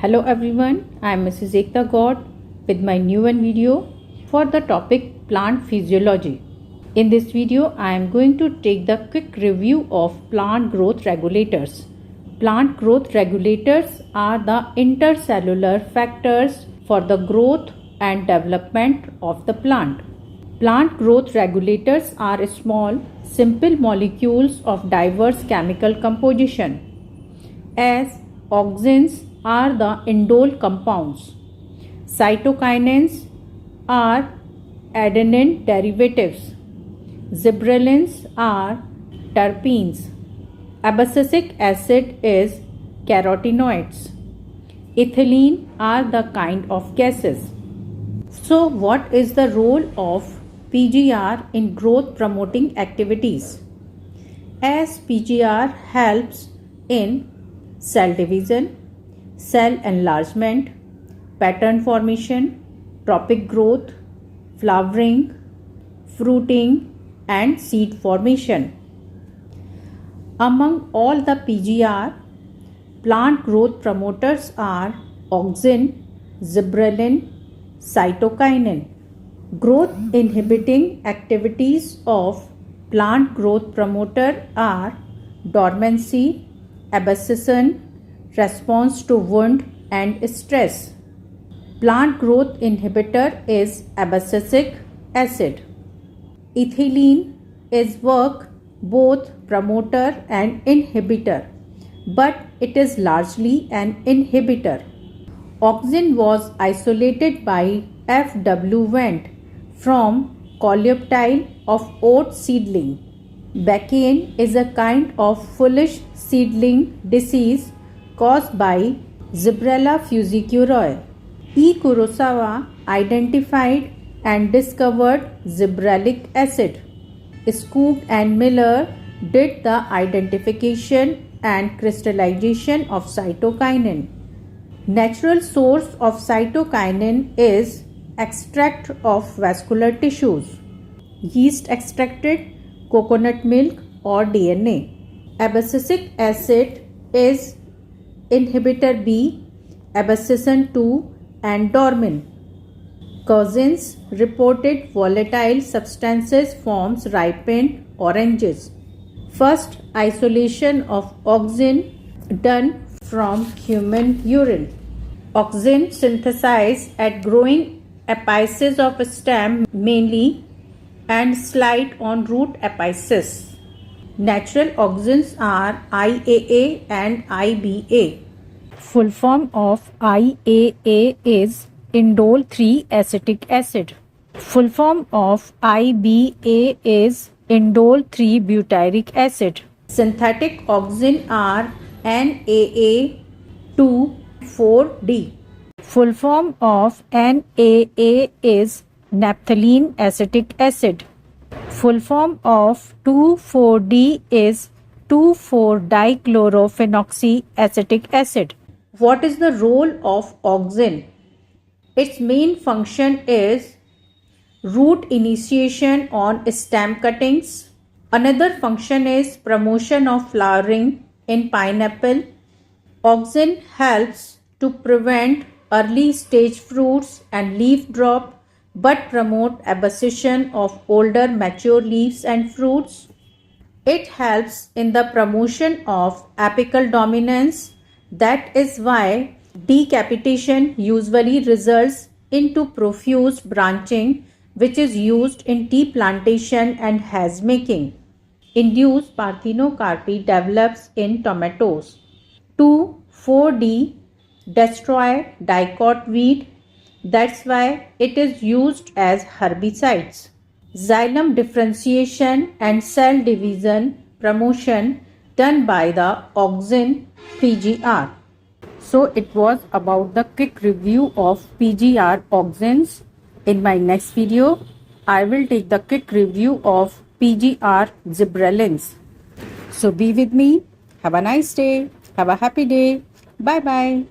Hello everyone, I am Mrs. Ekta God with my new video for the topic plant physiology. In this video, I am going to take the quick review of plant growth regulators. Plant growth regulators are the intercellular factors for the growth and development of the plant. Plant growth regulators are small, simple molecules of diverse chemical composition. As auxins are the indole compounds. Cytokinins are adenine derivatives. Gibberellins are terpenes. Abscisic acid is carotenoids. Ethylene are the kind of gases. So, what is the role of PGR in growth promoting activities? As PGR helps in cell division, cell enlargement, pattern formation, tropic growth, flowering, fruiting, and seed formation. Among all the PGR, plant growth promoters are auxin, gibberellin, cytokinin. Growth inhibiting activities of plant growth promoter are dormancy, abscission, response to wound and stress. Plant growth inhibitor is abscisic acid. Ethylene is work both promoter and inhibitor, but it is largely an inhibitor. Auxin was isolated by F.W. Wendt from coleoptile of oat seedling. Bacane is a kind of foolish seedling disease caused by Gibberella fusiculae. E. Kurosawa identified and discovered gibberellic acid. Skoog and Miller did the identification and crystallization of cytokinin. Natural source of cytokinin is extract of vascular tissues, yeast extracted, coconut milk or DNA. Abscisic acid is inhibitor B, abscission 2 and dormin. Cousins reported volatile substances forms ripened oranges. First isolation of auxin done from human urine. Auxin synthesized at growing apices of stem mainly and slide on root apices. Natural auxins are IAA and IBA. Full form of IAA is indole 3 acetic acid. Full form of IBA is indole 3 butyric acid. Synthetic auxin are NAA2,4-D. Full form of NAA is naphthalene acetic acid. Full form of 2,4-D is 2,4-dichlorophenoxyacetic acid. What is the role of auxin? Its main function is root initiation on stem cuttings. Another function is promotion of flowering in pineapple. Auxin helps to prevent early stage fruits and leaf drop but promote abscission of older mature leaves and fruits. It helps in the promotion of apical dominance. That is why decapitation usually results into profuse branching, which is used in tea plantation and haze making. Induced parthenocarpy develops in tomatoes. 2,4-D destroy dicot weed. That's why it is used as herbicides. Xylem differentiation and cell division promotion done by the auxin PGR. So it was about the quick review of PGR auxins. In my next video, I will take the quick review of PGR gibberellins. So be with me. Have a nice day. Have a happy day. Bye bye.